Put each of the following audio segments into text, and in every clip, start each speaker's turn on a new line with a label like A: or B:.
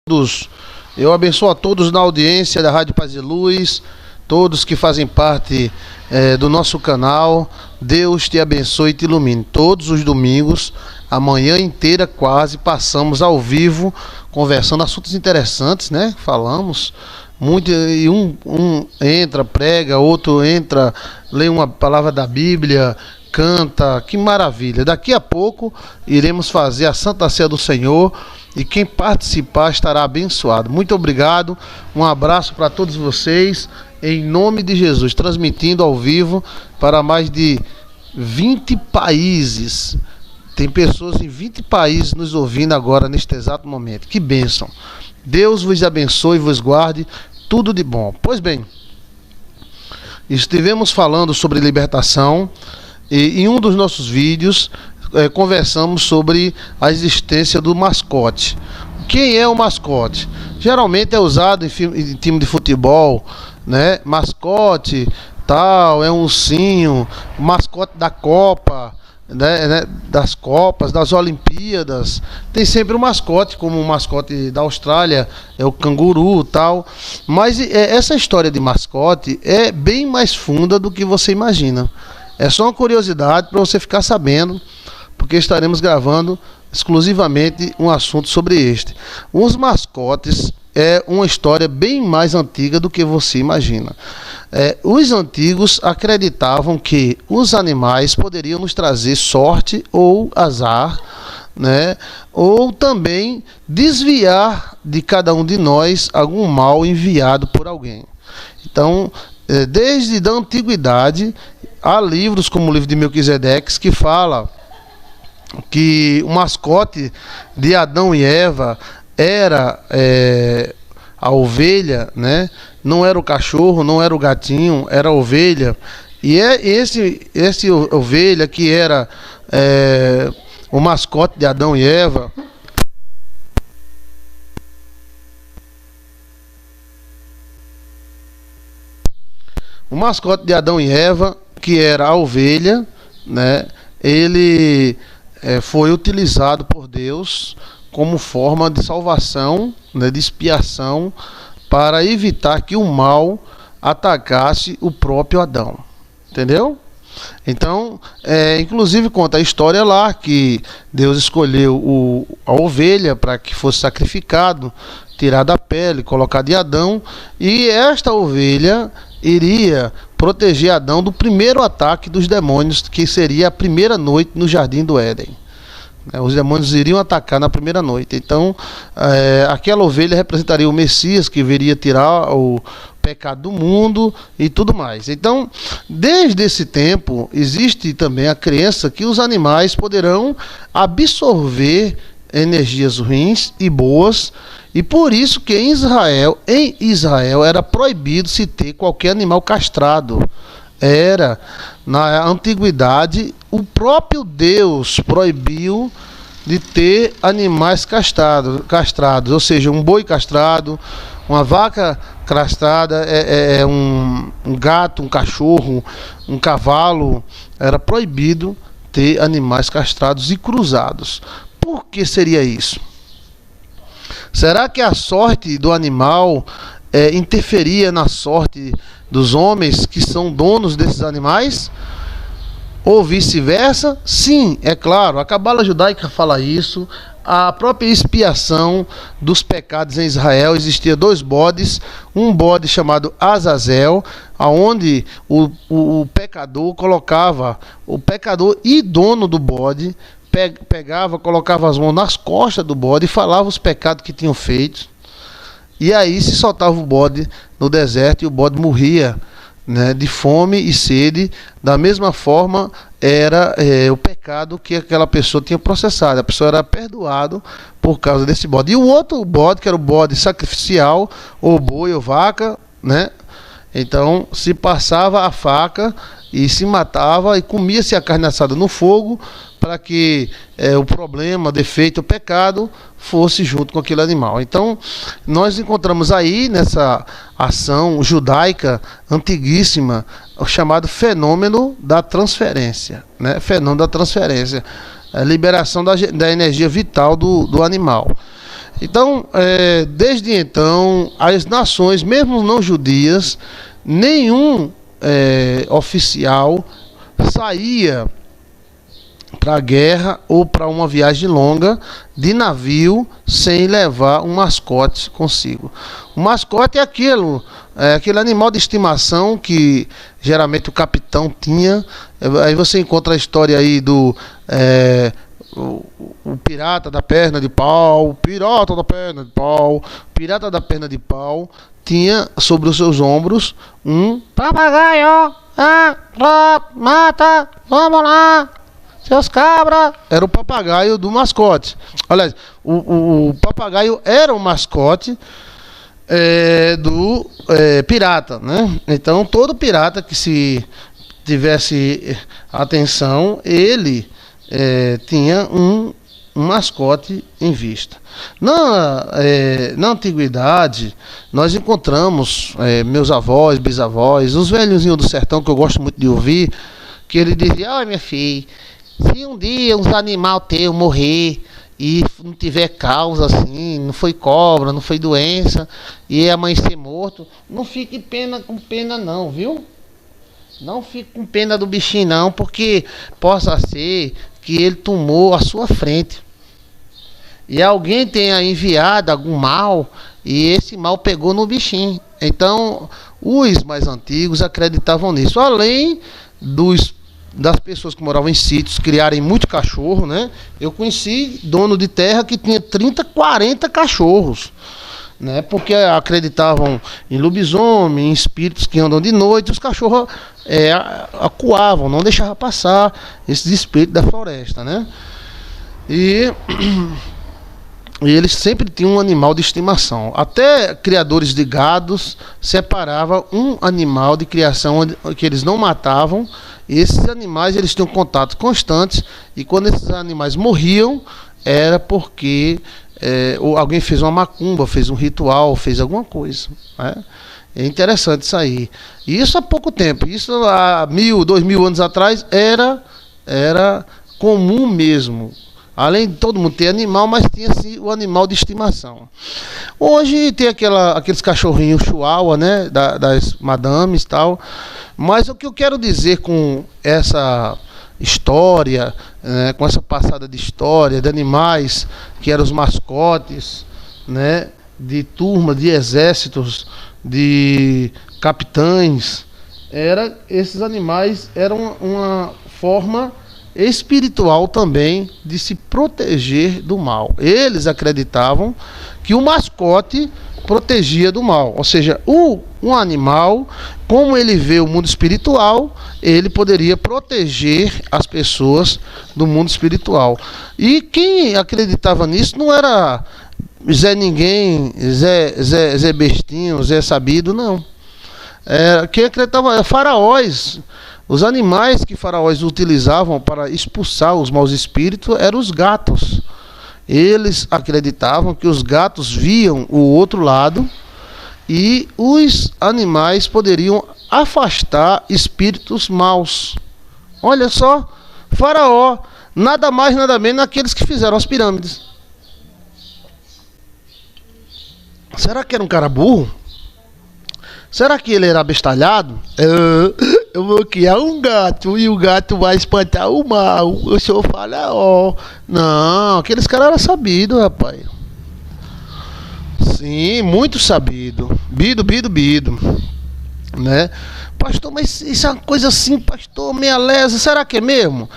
A: todos. Eu abençoo a todos na audiência da Rádio Paz e Luz, todos que fazem parte do nosso canal. Deus te abençoe e te ilumine. Todos os domingos, a manhã inteira quase, passamos ao vivo, conversando assuntos interessantes, né? Falamos muito, e um entra, prega, outro entra, lê uma palavra da Bíblia, canta, que maravilha. Daqui a pouco iremos fazer a Santa Ceia do Senhor e quem participar estará abençoado. Muito obrigado, um abraço para todos vocês, em nome de Jesus, transmitindo ao vivo para mais de 20 países. Tem pessoas em 20 países nos ouvindo agora, neste exato momento. Que bênção. Deus vos abençoe e vos guarde tudo de bom. Pois bem, estivemos falando sobre libertação e em um dos nossos vídeos conversamos sobre a existência do mascote. Quem é o mascote? Geralmente é usado em time de futebol, né? Mascote, tal, é um ursinho, mascote da Copa, né, das Copas, das Olimpíadas, tem sempre um mascote, como o mascote da Austrália é o canguru, tal. Mas essa história de mascote é bem mais funda do que você imagina. É só uma curiosidade para você ficar sabendo, porque estaremos gravando exclusivamente um assunto sobre este. Os mascotes é uma história bem mais antiga do que você imagina. Os antigos acreditavam que os animais poderiam nos trazer sorte ou azar, né? Ou também desviar de cada um de nós algum mal enviado por alguém. Então, desde a antiguidade, há livros como o livro de Melquisedeques que fala que o mascote de Adão e Eva era a ovelha, né? Não era o cachorro, não era o gatinho, era a ovelha. E esse ovelha que era o mascote de Adão e Eva. O mascote de Adão e Eva, que era a ovelha, né? Ele foi utilizado por Deus como forma de salvação, né, de expiação, para evitar que o mal atacasse o próprio Adão. Entendeu? Então, inclusive conta a história lá que Deus escolheu a ovelha para que fosse sacrificado, tirada a pele, colocada de Adão, e esta ovelha iria proteger Adão do primeiro ataque dos demônios, que seria a primeira noite no Jardim do Éden. Os demônios iriam atacar na primeira noite. Então, aquela ovelha representaria o Messias, que viria tirar o pecado do mundo e tudo mais. Então, desde esse tempo, existe também a crença que os animais poderão absorver energias ruins e boas, e por isso que em Israel era proibido se ter qualquer animal castrado. Na antiguidade, o próprio Deus proibiu de ter animais castrados, ou seja, um boi castrado, uma vaca castrada, um gato, um cachorro, um cavalo. Era proibido ter animais castrados e cruzados. Por que seria isso? Será que a sorte do animal interferia na sorte dos homens que são donos desses animais? Ou vice-versa? Sim, é claro, a Cabala Judaica fala isso. A própria expiação dos pecados em Israel, existia 2 bodes, um bode chamado Azazel, aonde o pecador colocava, o pecador e dono do bode pegava, colocava as mãos nas costas do bode e falava os pecados que tinham feito. E aí se soltava o bode no deserto e o bode morria, né, de fome e sede. Da mesma forma era o pecado que aquela pessoa tinha processado. A pessoa era perdoada por causa desse bode. E o outro bode, que era o bode sacrificial, ou boi ou vaca, né? Então se passava a faca e se matava e comia-se a carne assada no fogo, para que o problema, o defeito, o pecado fosse junto com aquele animal. Então nós encontramos aí nessa ação judaica antiguíssima o chamado fenômeno da transferência, né? Fenômeno da transferência, a liberação da energia vital do animal. Então, desde então, as nações, mesmo não judias, nenhum oficial saía para a guerra ou para uma viagem longa de navio sem levar um mascote consigo. O mascote é aquele animal de estimação que geralmente o capitão tinha. Aí você encontra a história aí do o pirata da perna de pau, pirata da perna de pau, pirata da perna de pau tinha sobre os seus ombros um papagaio. Mata, vamos lá, seus cabras. Era o papagaio do mascote. Olha, o papagaio era o mascote do pirata, né? Então todo pirata que se tivesse atenção, ele tinha um mascote em vista. Na antiguidade, nós encontramos meus avós, bisavós, os velhozinhos do sertão que eu gosto muito de ouvir, que ele dizia: olha, minha filha, se um dia uns animal teu morrer e não tiver causa assim, não foi cobra, não foi doença, e amanhecer morto, não fique com pena não, viu? Não fique com pena do bichinho não, porque possa ser que ele tomou à sua frente e alguém tenha enviado algum mal e esse mal pegou no bichinho. Então os mais antigos acreditavam nisso, além das pessoas que moravam em sítios criarem muito cachorro, né? Eu conheci dono de terra que tinha 30, 40 cachorros, né? Porque acreditavam em lobisomem, em espíritos que andam de noite. Os cachorros acuavam, não deixavam passar esses espíritos da floresta, né? E eles sempre tinham um animal de estimação. Até criadores de gados separavam um animal de criação que eles não matavam. E esses animais eles tinham contato constante, e quando esses animais morriam era porque ou alguém fez uma macumba, fez um ritual, fez alguma coisa, né? É interessante isso aí. E isso há pouco tempo. Isso há 1000, 2000 anos atrás era comum mesmo. Além de todo mundo ter animal, mas tinha-se o animal de estimação. Hoje tem aqueles cachorrinhos chihuahua, né, das madames e tal. Mas o que eu quero dizer com essa história, né, com essa passada de história de animais que eram os mascotes, né, de turma, de exércitos, de capitães, esses animais eram uma forma espiritual também de se proteger do mal. Eles acreditavam que o mascote protegia do mal, ou seja, um animal, como ele vê o mundo espiritual, ele poderia proteger as pessoas do mundo espiritual. E quem acreditava nisso não era Zé Ninguém, Zé Bestinho, Zé Sabido, não. Quem acreditava era faraós. Os animais que faraós utilizavam para expulsar os maus espíritos eram os gatos. Eles acreditavam que os gatos viam o outro lado e os animais poderiam afastar espíritos maus. Olha só, Faraó, nada mais nada menos naqueles que fizeram as pirâmides. Será que era um cara burro? Será que ele era abestalhado? Eu vou criar um gato e o gato vai espantar o mal. O senhor fala, ó. Não, aqueles caras eram sabidos, rapaz. Sim, muito sabido. Bido, né? Pastor, mas isso é uma coisa assim, pastor, meia lesa. Será que é mesmo?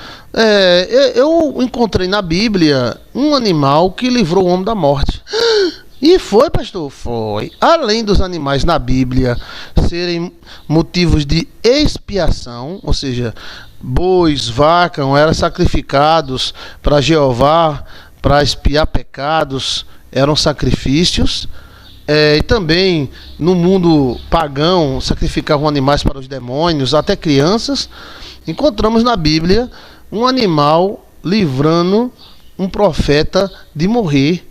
A: Eu encontrei na Bíblia um animal que livrou o homem da morte. E foi, pastor? Foi. Além dos animais na Bíblia serem motivos de expiação, ou seja, bois, vacas eram sacrificados para Jeová, para expiar pecados, eram sacrifícios. E também no mundo pagão sacrificavam animais para os demônios, até crianças. Encontramos na Bíblia um animal livrando um profeta de morrer.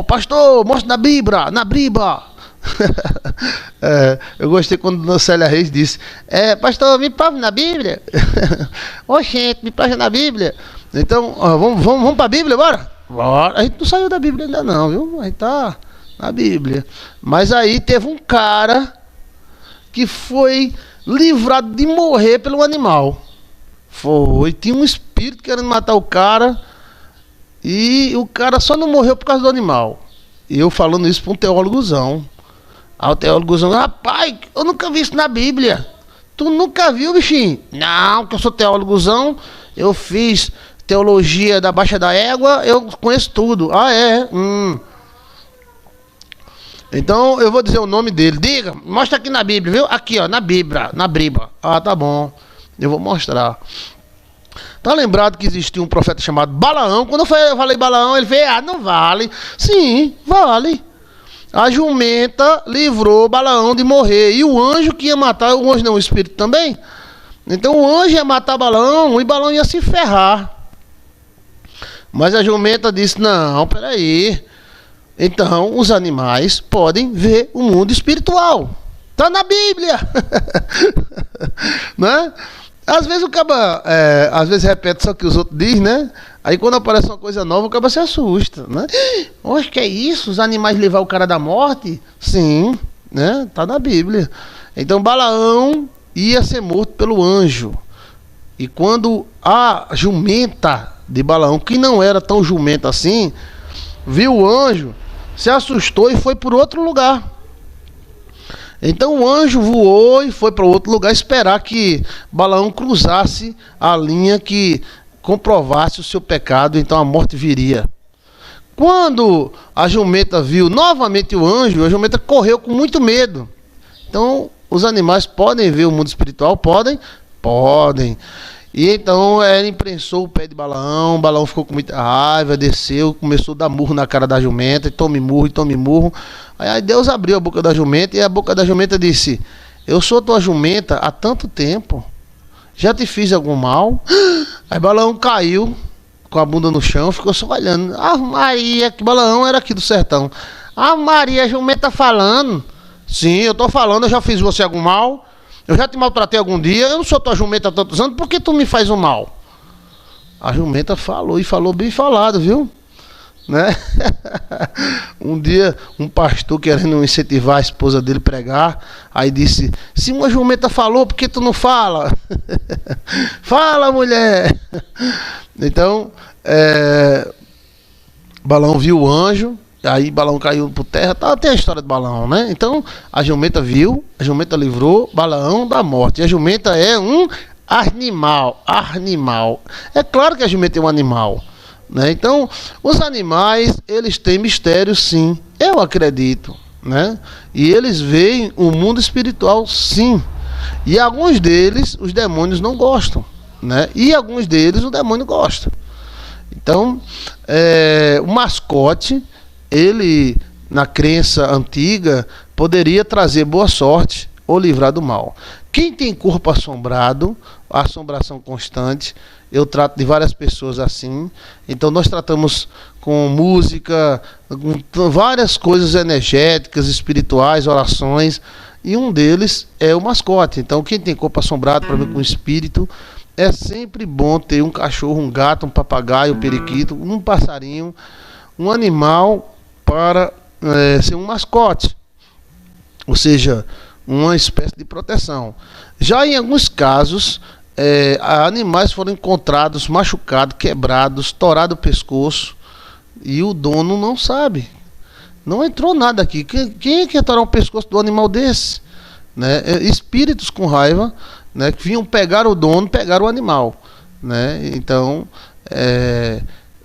A: Pastor, mostra na Bíblia, na Bíblia. Eu gostei quando a Célia Reis disse: pastor, me prove na Bíblia. Gente, me prove na Bíblia. Então, vamos para a Bíblia, bora? A gente não saiu da Bíblia ainda não, viu? A gente tá na Bíblia. Mas aí teve um cara que foi livrado de morrer pelo animal. Tinha um espírito querendo matar o cara. E o cara só não morreu por causa do animal. E eu falando isso para um teólogozão. Aí o teólogozão: rapaz, eu nunca vi isso na Bíblia. Tu nunca viu, bichinho? Não, que eu sou teólogozão. Eu fiz teologia da Baixa da Égua. Eu conheço tudo. Ah, é? Então eu vou dizer o nome dele. Diga, mostra aqui na Bíblia, viu? Aqui, ó, na Bíblia. Ah, tá bom. Eu vou mostrar. Tá lembrado que existia um profeta chamado Balaão? Quando eu falei Balaão, ele fez: não vale. Sim, vale. A jumenta livrou Balaão de morrer. E o anjo que ia matar, o anjo não, o espírito também. Então o anjo ia matar Balaão e Balaão ia se ferrar. Mas a jumenta disse: não, peraí. Então os animais podem ver o mundo espiritual. Tá na Bíblia. Né? Às vezes o caba, às vezes repete só o que os outros dizem, né? Aí quando aparece uma coisa nova, o caba se assusta, né? Oxe, que é isso? Os animais levar o cara da morte? Sim, né? Tá na Bíblia. Então Balaão ia ser morto pelo anjo. E quando a jumenta de Balaão, que não era tão jumenta assim, viu o anjo, se assustou e foi por outro lugar. Então o anjo voou e foi para outro lugar esperar que Balaão cruzasse a linha que comprovasse o seu pecado, então a morte viria. Quando a jumenta viu novamente o anjo, a jumenta correu com muito medo. Então os animais podem ver o mundo espiritual? Podem? Podem. E então ela imprensou o pé de Balaão. Balaão ficou com muita raiva, desceu, começou a dar murro na cara da jumenta, e tome murro, e tome murro. Aí Deus abriu a boca da jumenta, e a boca da jumenta disse: eu sou tua jumenta há tanto tempo, já te fiz algum mal? Aí Balaão caiu com a bunda no chão, ficou só olhando. Ah, Maria, que Balaão era aqui do sertão. Ah, Maria, a jumenta falando. Sim, eu tô falando, eu já fiz você algum mal? Eu já te maltratei algum dia? Eu não sou tua jumenta há tantos anos, por que tu me faz um mal? A jumenta falou, e falou bem falado, viu? Né? Um dia, um pastor querendo incentivar a esposa dele a pregar, aí disse: se uma jumenta falou, por que tu não fala? Fala, mulher! Então, Balaão viu o anjo. Aí Balaão caiu por terra. Tem a história de Balaão, né? Então a jumenta viu, a jumenta livrou Balaão da morte. E a jumenta é um animal. É claro que a jumenta é um animal, né? Então os animais, eles têm mistérios, sim. Eu acredito, né? E eles veem o mundo espiritual, sim. E alguns deles os demônios não gostam, né? E alguns deles o demônio gosta. Então o mascote, ele, na crença antiga, poderia trazer boa sorte ou livrar do mal. Quem tem corpo assombrado, assombração constante, eu trato de várias pessoas assim. Então nós tratamos com música, com várias coisas energéticas, espirituais, orações, e um deles é o mascote. Então quem tem corpo assombrado, problema com espírito, é sempre bom ter um cachorro, um gato, um papagaio, um periquito, um passarinho, um animal para ser um mascote, ou seja, uma espécie de proteção. Já em alguns casos, animais foram encontrados machucados, quebrados, torado o pescoço, e o dono não sabe, não entrou nada aqui. Quem é que ia torar o pescoço do animal desse? Né? Espíritos com raiva, né, que vinham pegar o dono, pegar o animal, né? Então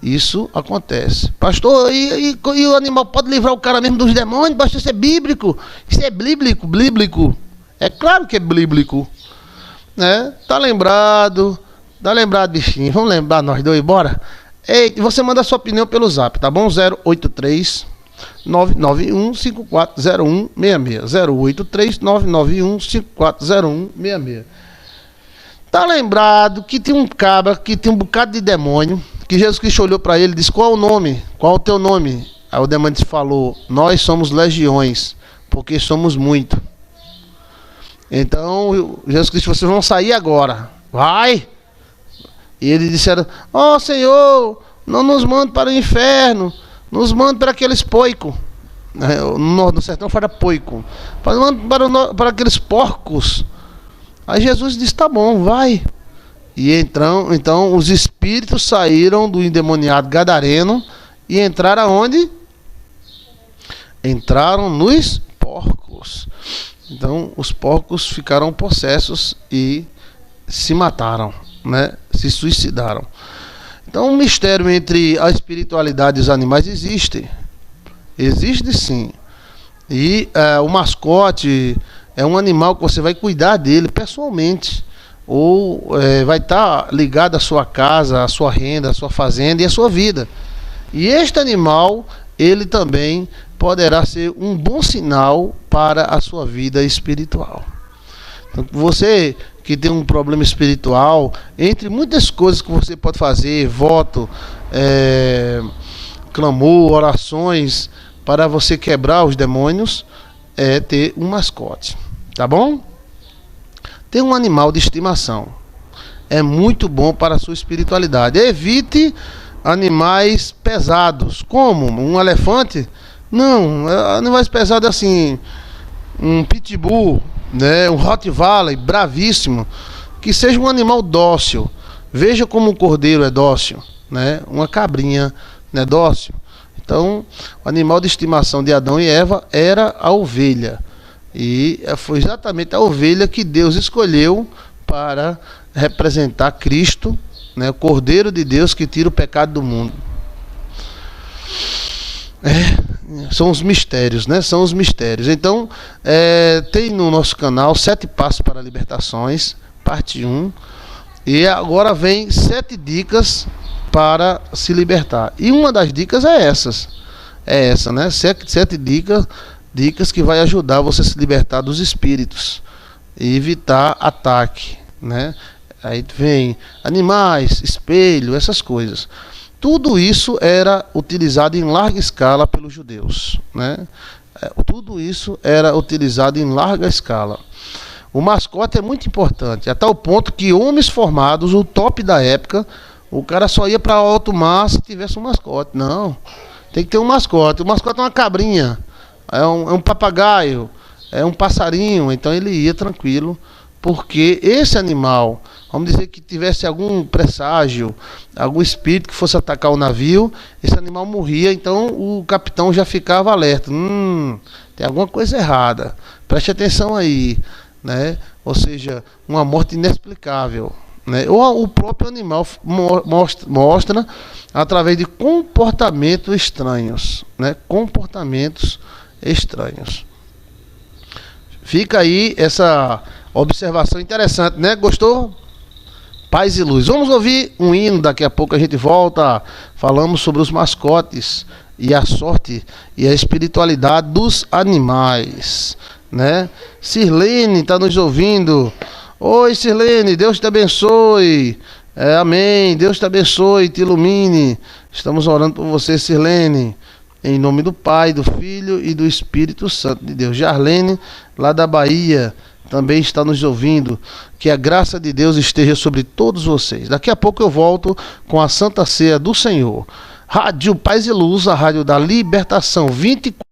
A: isso acontece. Pastor, e o animal pode livrar o cara mesmo dos demônios? Basta ser bíblico. Isso é bíblico. É claro que é bíblico, né? Tá lembrado, bichinho. Vamos lembrar nós dois, bora? Ei, você manda a sua opinião pelo zap, tá bom? 083 991 540166. 083 991 540166. Tá lembrado que tem um cabra que tem um bocado de demônio, que Jesus Cristo olhou para ele e disse: qual é o nome? Qual é o teu nome? Aí o demônio falou: nós somos legiões, porque somos muito. Então Jesus Cristo: vocês vão sair agora. Vai! E eles disseram: ó Senhor, não nos mande para o inferno, nos mande para aqueles poicos. No sertão fala poico. Mande para aqueles porcos. Aí Jesus disse, tá bom, vai. E então os espíritos saíram do endemoniado gadareno e entraram aonde? Entraram nos porcos. Então os porcos ficaram possessos e se mataram, né? Se suicidaram. Então o mistério entre a espiritualidade e os animais existe. Existe sim. E o mascote é um animal que você vai cuidar dele pessoalmente. Ou vai estar ligado à sua casa, à sua renda, à sua fazenda e à sua vida. E este animal, ele também poderá ser um bom sinal para a sua vida espiritual. Então, você que tem um problema espiritual, entre muitas coisas que você pode fazer, voto, clamor, orações, para você quebrar os demônios, é ter um mascote, tá bom? Ter um animal de estimação é muito bom para a sua espiritualidade. Evite animais pesados, como um elefante. Não, animais pesados assim, um pitbull, né, um Rottweiler bravíssimo, que seja um animal dócil. Veja como um cordeiro é dócil, né? Uma cabrinha não é dócil. Então, o animal de estimação de Adão e Eva era a ovelha. E foi exatamente a ovelha que Deus escolheu para representar Cristo, né, o Cordeiro de Deus que tira o pecado do mundo. São os mistérios, né? São os mistérios. Então, tem no nosso canal 7 Passos para Libertações, parte 1. E agora vem 7 dicas para se libertar. E uma das dicas é essa, né? 7 dicas que vai ajudar você a se libertar dos espíritos e evitar ataque, né? Aí vem animais, espelho, essas coisas. Tudo isso era utilizado em larga escala pelos judeus, né? Tudo isso era utilizado em larga escala. O mascote é muito importante, a tal ponto que homens formados, o top da época, o cara só ia para alto mar se tivesse um mascote. Não, tem que ter um mascote. O mascote é uma cabrinha, é um papagaio, é um passarinho. Então ele ia tranquilo, porque esse animal, vamos dizer que tivesse algum presságio, algum espírito que fosse atacar o navio, esse animal morria. Então o capitão já ficava alerta. Tem alguma coisa errada, preste atenção aí, né? Ou seja, uma morte inexplicável, né? Ou o próprio animal mostra através de comportamentos estranhos, né? Comportamentos estranhos. Fica aí essa observação interessante, né? Gostou? Paz e luz. Vamos ouvir um hino, daqui a pouco a gente volta. Falamos sobre os mascotes e a sorte e a espiritualidade dos animais, né? Sirlene está nos ouvindo. Oi, Sirlene, Deus te abençoe. Amém. Deus te abençoe, te ilumine. Estamos orando por você, Sirlene. Em nome do Pai, do Filho e do Espírito Santo de Deus. Jarlene, lá da Bahia, também está nos ouvindo. Que a graça de Deus esteja sobre todos vocês. Daqui a pouco eu volto com a Santa Ceia do Senhor. Rádio Paz e Luz, a rádio da libertação 24.